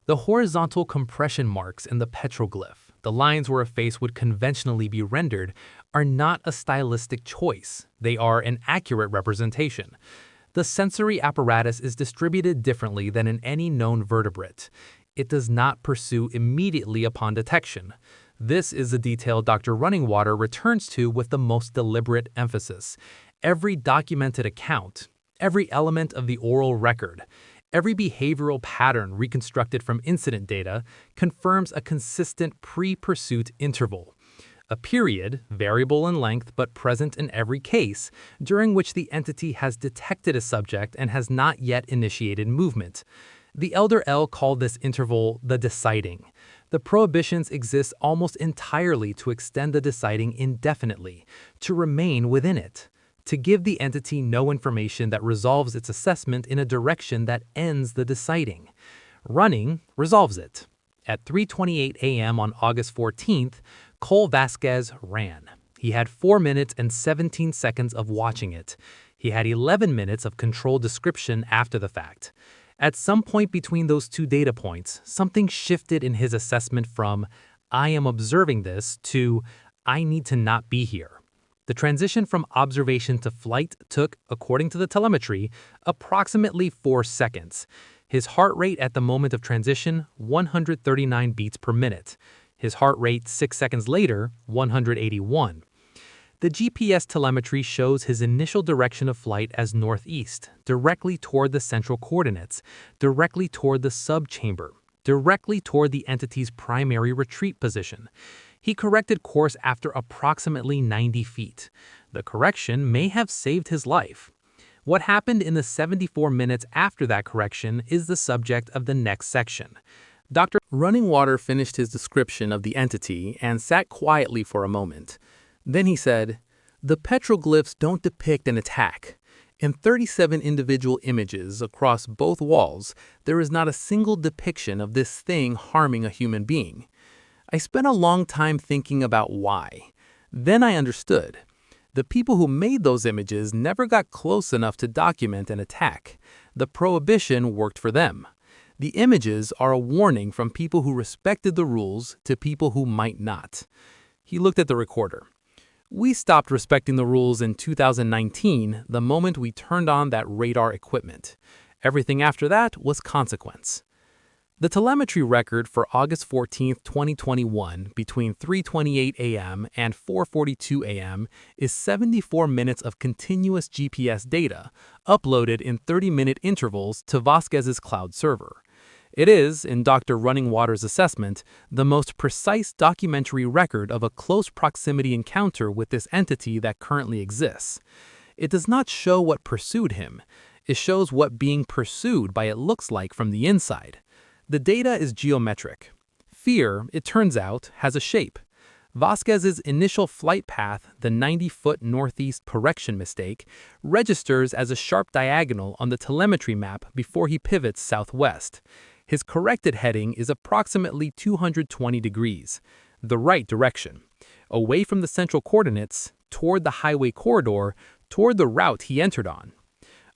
The horizontal compression marks in the petroglyph, the lines where a face would conventionally be rendered, are not a stylistic choice. They are an accurate representation. The sensory apparatus is distributed differently than in any known vertebrate. It does not pursue immediately upon detection. This is a detail Dr. Runningwater returns to with the most deliberate emphasis. Every documented account, every element of the oral record, every behavioral pattern reconstructed from incident data confirms a consistent pre-pursuit interval. A period, variable in length but present in every case, during which the entity has detected a subject and has not yet initiated movement. The Elder L called this interval the deciding. The prohibitions exist almost entirely to extend the deciding indefinitely, to remain within it, to give the entity no information that resolves its assessment in a direction that ends the deciding. Running resolves it. At 3:28 a.m. on August 14th, Cole Vasquez ran. He had 4 minutes and 17 seconds of watching it. He had 11 minutes of controlled description after the fact. At some point between those 2 data points, something shifted in his assessment from, "I am observing this," to, "I need to not be here." The transition from observation to flight took, according to the telemetry, approximately 4 seconds. His heart rate at the moment of transition, 139 beats per minute. His heart rate 6 seconds later, 181. The GPS telemetry shows his initial direction of flight as northeast, directly toward the central coordinates, directly toward the subchamber, directly toward the entity's primary retreat position. He corrected course after approximately 90 feet. The correction may have saved his life. What happened in the 74 minutes after that correction is the subject of the next section. Dr. Running Water finished his description of the entity and sat quietly for a moment. Then he said, "The petroglyphs don't depict an attack. In 37 individual images across both walls, there is not a single depiction of this thing harming a human being. I spent a long time thinking about why. Then I understood. The people who made those images never got close enough to document an attack. The prohibition worked for them. The images are a warning from people who respected the rules to people who might not." He looked at the recorder. "We stopped respecting the rules in 2019, the moment we turned on that radar equipment. Everything after that was consequence." The telemetry record for August 14, 2021, between 3:28 a.m. and 4:42 a.m. is 74 minutes of continuous GPS data, uploaded in 30-minute intervals to Vasquez's cloud server. It is, in Dr. Running Water's assessment, the most precise documentary record of a close proximity encounter with this entity that currently exists. It does not show what pursued him. It shows what being pursued by it looks like from the inside. The data is geometric. Fear, it turns out, has a shape. Vasquez's initial flight path, the 90-foot northeast correction mistake, registers as a sharp diagonal on the telemetry map before he pivots southwest. His corrected heading is approximately 220 degrees, the right direction, away from the central coordinates, toward the highway corridor, toward the route he entered on.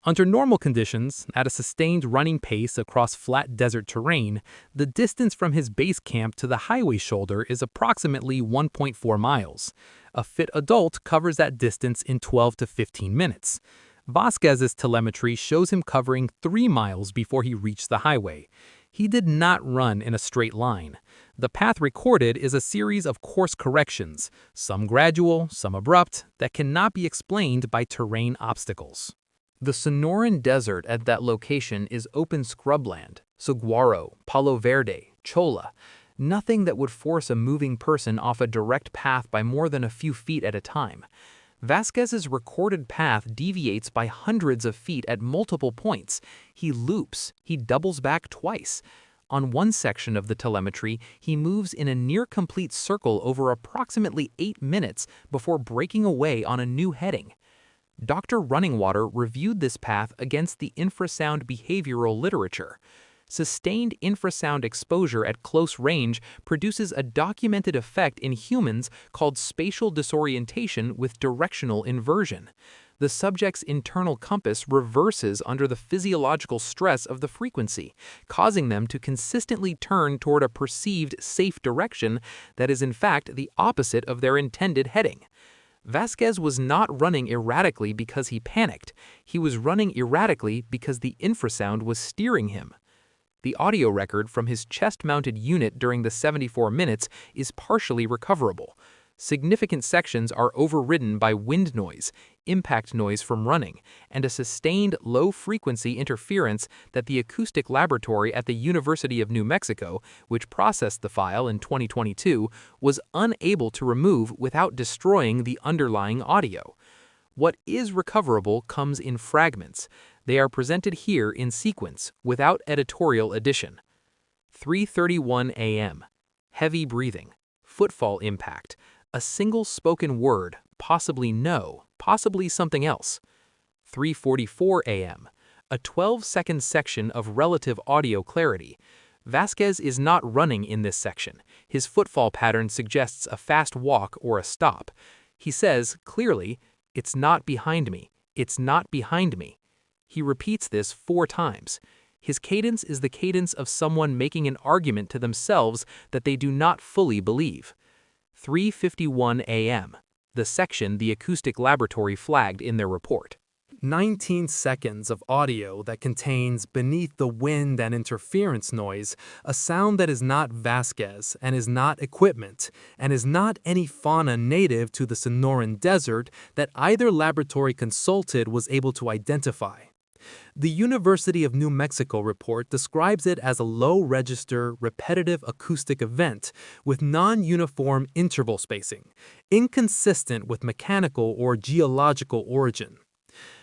Under normal conditions, at a sustained running pace across flat desert terrain, the distance from his base camp to the highway shoulder is approximately 1.4 miles. A fit adult covers that distance in 12 to 15 minutes. Vasquez's telemetry shows him covering 3 miles before he reached the highway. He did not run in a straight line. The path recorded is a series of course corrections, some gradual, some abrupt, that cannot be explained by terrain obstacles. The Sonoran Desert at that location is open scrubland, saguaro, palo verde, cholla, nothing that would force a moving person off a direct path by more than a few feet at a time. Vasquez's recorded path deviates by hundreds of feet at multiple points. He loops, he doubles back twice. On one section of the telemetry, he moves in a near-complete circle over approximately 8 minutes before breaking away on a new heading. Dr. Running Water reviewed this path against the infrasound behavioral literature. Sustained infrasound exposure at close range produces a documented effect in humans called spatial disorientation with directional inversion. The subject's internal compass reverses under the physiological stress of the frequency, causing them to consistently turn toward a perceived safe direction that is in fact the opposite of their intended heading. Vasquez was not running erratically because he panicked. He was running erratically because the infrasound was steering him. The audio record from his chest-mounted unit during the 74 minutes is partially recoverable. Significant sections are overridden by wind noise, impact noise from running, and a sustained low-frequency interference that the acoustic laboratory at the University of New Mexico, which processed the file in 2022, was unable to remove without destroying the underlying audio. What is recoverable comes in fragments. They are presented here in sequence, without editorial addition. 3:31 a.m. Heavy breathing. Footfall impact. A single spoken word, possibly no, possibly something else. 3:44 a.m. A 12-second section of relative audio clarity. Vasquez is not running in this section. His footfall pattern suggests a fast walk or a stop. He says, clearly, "It's not behind me. It's not behind me." He repeats this 4 times. His cadence is the cadence of someone making an argument to themselves that they do not fully believe. 3:51 a.m. The section the acoustic laboratory flagged in their report. 19 seconds of audio that contains, beneath the wind and interference noise, a sound that is not Vasquez and is not equipment and is not any fauna native to the Sonoran Desert that either laboratory consulted was able to identify. The University of New Mexico report describes it as a low-register, repetitive acoustic event with non-uniform interval spacing, inconsistent with mechanical or geological origin.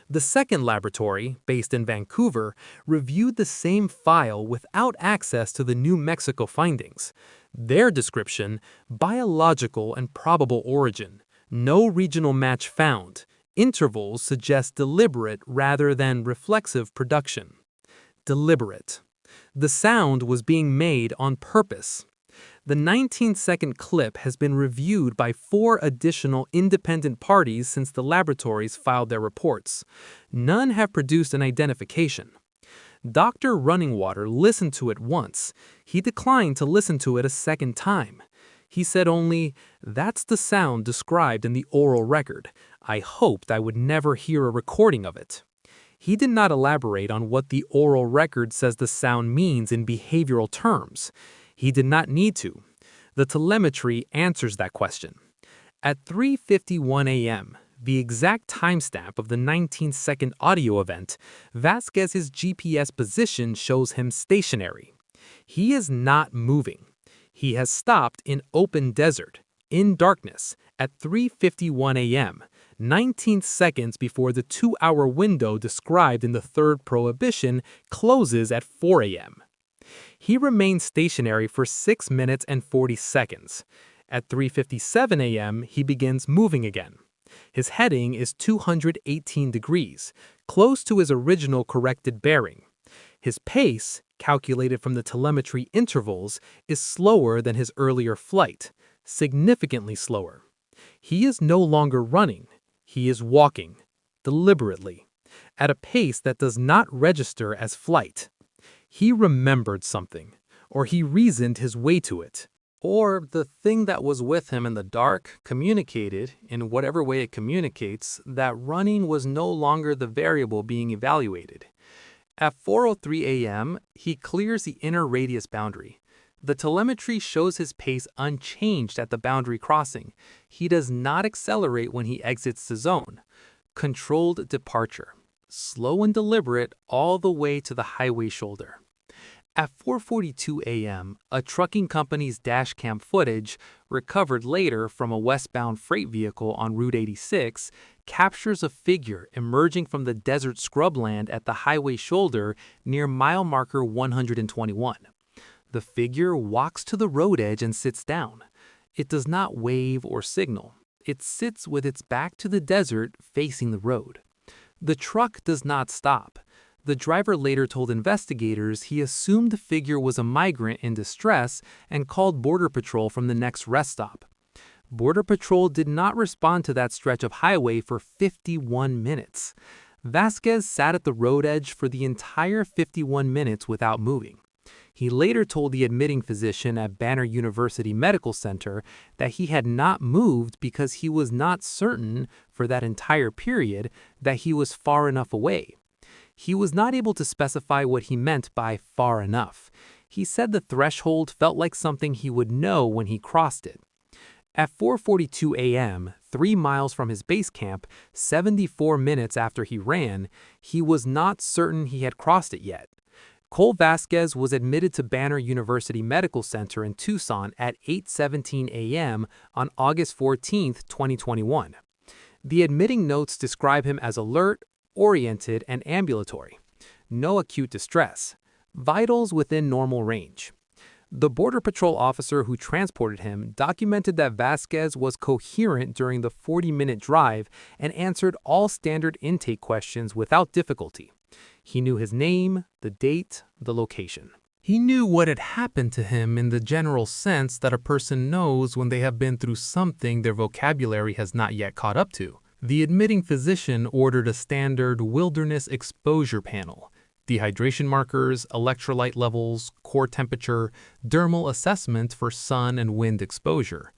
The second laboratory, based in Vancouver, reviewed the same file without access to the New Mexico findings. Their description: biological and probable origin. No regional match found. Intervals suggest deliberate rather than reflexive production. Deliberate. The sound was being made on purpose. The 19-second clip has been reviewed by 4 additional independent parties since the laboratories filed their reports. None have produced an identification. Dr. Runningwater listened to it once. He declined to listen to it a second time. He said only, "That's the sound described in the oral record. I hoped I would never hear a recording of it." He did not elaborate on what the oral record says the sound means in behavioral terms. He did not need to. The telemetry answers that question. At 3:51 a.m., the exact timestamp of the 19-second audio event, Vasquez's GPS position shows him stationary. He is not moving. He has stopped in open desert, in darkness, at 3:51 a.m., 19 seconds before the 2-hour window described in the third prohibition closes at 4 a.m. He remains stationary for 6 minutes and 40 seconds. At 3:57 a.m., he begins moving again. His heading is 218 degrees, close to his original corrected bearing. His pace, calculated from the telemetry intervals, is slower than his earlier flight, significantly slower. He is no longer running. He is walking, deliberately, at a pace that does not register as flight. He remembered something, or he reasoned his way to it. Or the thing that was with him in the dark communicated, in whatever way it communicates, that running was no longer the variable being evaluated. At 4:03 a.m., he clears the inner radius boundary. The telemetry shows his pace unchanged at the boundary crossing. He does not accelerate when he exits the zone. Controlled departure. Slow and deliberate all the way to the highway shoulder. At 4:42 a.m., a trucking company's dashcam footage, recovered later from a westbound freight vehicle on Route 86, captures a figure emerging from the desert scrubland at the highway shoulder near mile marker 121. The figure walks to the road edge and sits down. It does not wave or signal. It sits with its back to the desert, facing the road. The truck does not stop. The driver later told investigators he assumed the figure was a migrant in distress and called Border Patrol from the next rest stop. Border Patrol did not respond to that stretch of highway for 51 minutes. Vasquez sat at the road edge for the entire 51 minutes without moving. He later told the admitting physician at Banner University Medical Center that he had not moved because he was not certain, for that entire period, that he was far enough away. He was not able to specify what he meant by far enough. He said the threshold felt like something he would know when he crossed it. At 4:42 a.m., 3 miles from his base camp, 74 minutes after he ran, he was not certain he had crossed it yet. Cole Vasquez was admitted to Banner University Medical Center in Tucson at 8:17 a.m. on August 14, 2021. The admitting notes describe him as alert, oriented, and ambulatory. No acute distress. Vitals within normal range. The Border Patrol officer who transported him documented that Vasquez was coherent during the 40-minute drive and answered all standard intake questions without difficulty. He knew his name, the date, the location. He knew what had happened to him in the general sense that a person knows when they have been through something their vocabulary has not yet caught up to. The admitting physician ordered a standard wilderness exposure panel: dehydration markers, electrolyte levels, core temperature, dermal assessment for sun and wind exposure.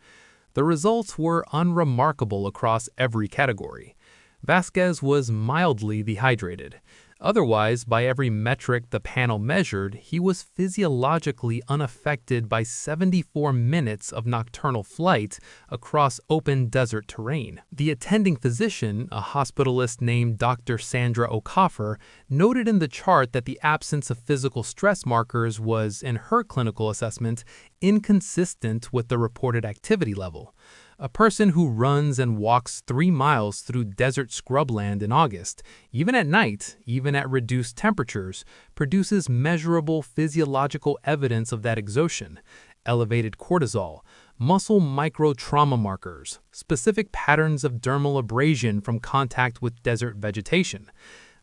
The results were unremarkable across every category. Vasquez was mildly dehydrated. Otherwise, by every metric the panel measured, he was physiologically unaffected by 74 minutes of nocturnal flight across open desert terrain. The attending physician, a hospitalist named Dr. Sandra O'Coffer, noted in the chart that the absence of physical stress markers was, in her clinical assessment, inconsistent with the reported activity level. A person who runs and walks 3 miles through desert scrubland in August, even at night, even at reduced temperatures, produces measurable physiological evidence of that exertion: elevated cortisol, muscle micro-trauma markers, specific patterns of dermal abrasion from contact with desert vegetation.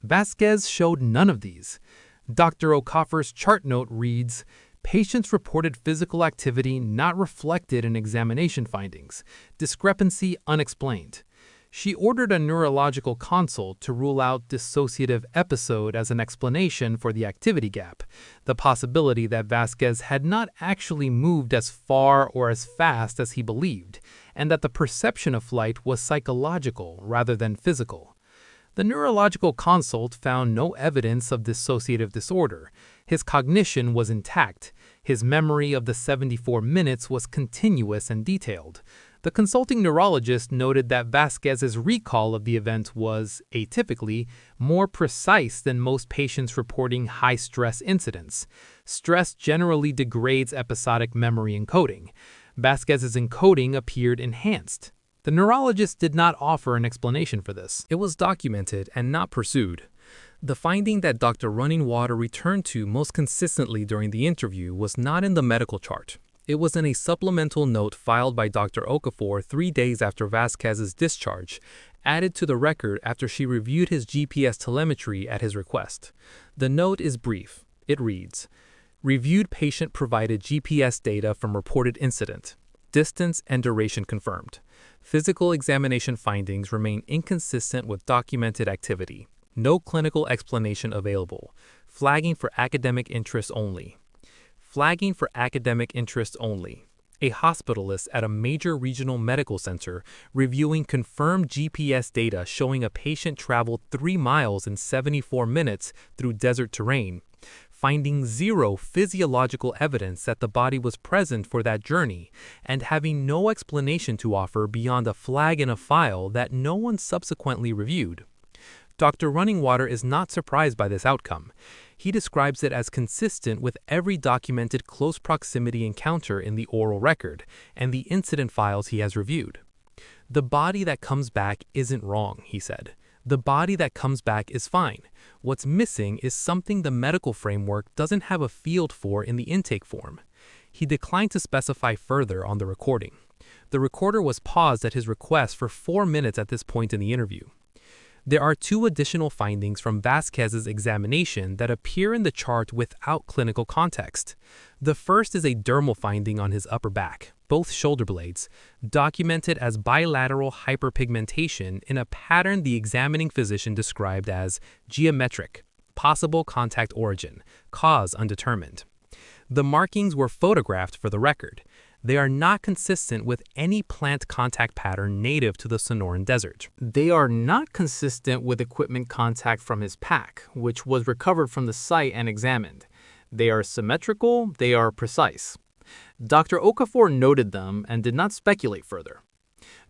Vasquez showed none of these. Dr. Okaffer's chart note reads, "Patients reported physical activity not reflected in examination findings. Discrepancy unexplained." She ordered a neurological consult to rule out dissociative episode as an explanation for the activity gap, the possibility that Vasquez had not actually moved as far or as fast as he believed, and that the perception of flight was psychological rather than physical. The neurological consult found no evidence of dissociative disorder. His cognition was intact. His memory of the 74 minutes was continuous and detailed. The consulting neurologist noted that Vasquez's recall of the event was, atypically, more precise than most patients reporting high-stress incidents. Stress generally degrades episodic memory encoding. Vasquez's encoding appeared enhanced. The neurologist did not offer an explanation for this. It was documented and not pursued. The finding that Dr. Runningwater returned to most consistently during the interview was not in the medical chart. It was in a supplemental note filed by Dr. Okafor 3 days after Vasquez's discharge, added to the record after she reviewed his GPS telemetry at his request. The note is brief. It reads, "Reviewed patient provided GPS data from reported incident. Distance and duration confirmed. Physical examination findings remain inconsistent with documented activity. No clinical explanation available. Flagging for academic interest only." Flagging for academic interest only. A hospitalist at a major regional medical center reviewing confirmed GPS data showing a patient traveled 3 miles in 74 minutes through desert terrain, finding zero physiological evidence that the body was present for that journey, and having no explanation to offer beyond a flag in a file that no one subsequently reviewed. Dr. Runningwater is not surprised by this outcome. He describes it as consistent with every documented close proximity encounter in the oral record and the incident files he has reviewed. "The body that comes back isn't wrong," he said. "The body that comes back is fine. What's missing is something the medical framework doesn't have a field for in the intake form." He declined to specify further on the recording. The recorder was paused at his request for 4 minutes at this point in the interview. There are 2 additional findings from Vasquez's examination that appear in the chart without clinical context. The first is a dermal finding on his upper back, both shoulder blades, documented as bilateral hyperpigmentation in a pattern the examining physician described as geometric, possible contact origin, cause undetermined. The markings were photographed for the record. They are not consistent with any plant contact pattern native to the Sonoran Desert. They are not consistent with equipment contact from his pack, which was recovered from the site and examined. They are symmetrical, they are precise. Dr. Okafor noted them and did not speculate further.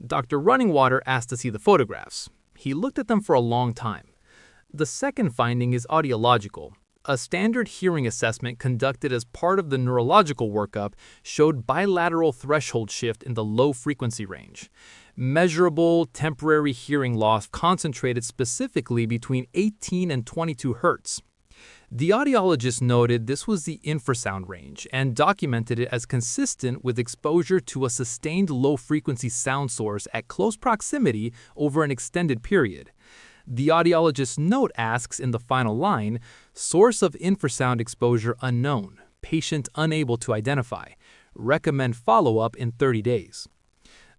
Dr. Runningwater asked to see the photographs. He looked at them for a long time. The second finding is audiological. A standard hearing assessment conducted as part of the neurological workup showed bilateral threshold shift in the low frequency range. Measurable temporary hearing loss concentrated specifically between 18 and 22 Hz. The audiologist noted this was the infrasound range and documented it as consistent with exposure to a sustained low-frequency sound source at close proximity over an extended period. The audiologist's note asks in the final line, "Source of infrasound exposure unknown. Patient unable to identify. Recommend follow-up in 30 days."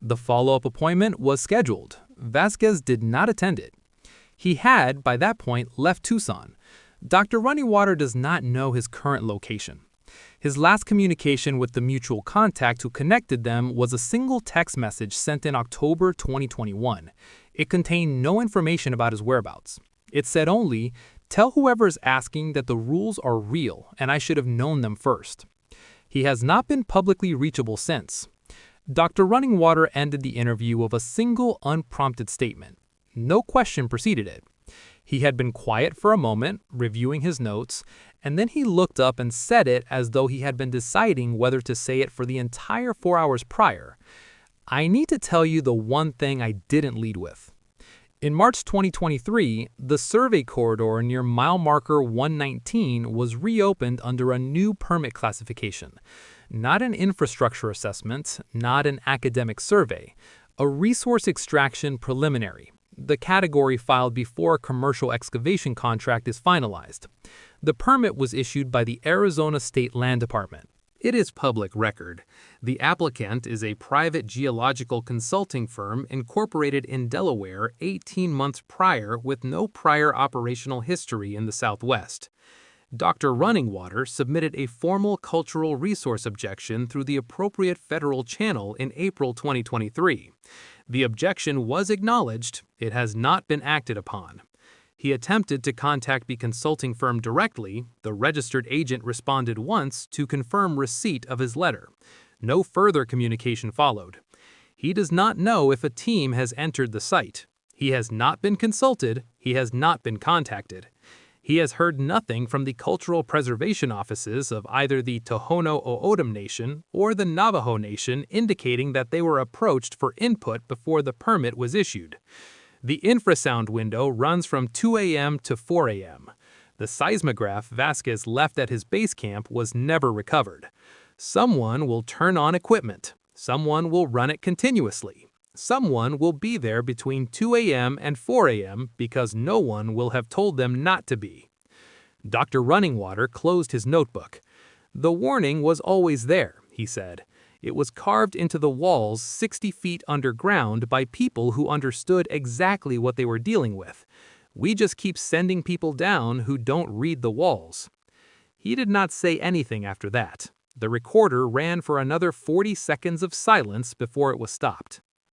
The follow-up appointment was scheduled. Vasquez did not attend it. He had, by that point, left Tucson. Dr. Runningwater does not know his current location. His last communication with the mutual contact who connected them was a single text message sent in October 2021. It contained no information about his whereabouts. It said only, "Tell whoever is asking that the rules are real and I should have known them first." He has not been publicly reachable since. Dr. Runningwater ended the interview with a single unprompted statement. No question preceded it. He had been quiet for a moment, reviewing his notes, and then he looked up and said it as though he had been deciding whether to say it for the entire 4 hours prior. I need to tell you the one thing I didn't lead with. In March 2023, the survey corridor near mile marker 119 was reopened under a new permit classification. Not an infrastructure assessment, not an academic survey, a resource extraction preliminary, the category filed before a commercial excavation contract is finalized. The permit was issued by the Arizona State Land Department. It is public record. The applicant is a private geological consulting firm incorporated in Delaware 18 months prior with no prior operational history in the Southwest. Dr. Runningwater submitted a formal cultural resource objection through the appropriate federal channel in April 2023. The objection was acknowledged. It has not been acted upon. He attempted to contact the consulting firm directly. The registered agent responded once to confirm receipt of his letter. No further communication followed. He does not know if a team has entered the site. He has not been consulted. He has not been contacted. He has heard nothing from the cultural preservation offices of either the Tohono O'odham Nation or the Navajo Nation indicating that they were approached for input before the permit was issued. The infrasound window runs from 2 a.m. to 4 a.m. The seismograph Vasquez left at his base camp was never recovered. Someone will turn on equipment. Someone will run it continuously. Someone will be there between 2 a.m. and 4 a.m. because no one will have told them not to be. Dr. Runningwater closed his notebook. The warning was always there, he said. It was carved into the walls 60 feet underground by people who understood exactly what they were dealing with. We just keep sending people down who don't read the walls. He did not say anything after that. The recorder ran for another 40 seconds of silence before it was stopped.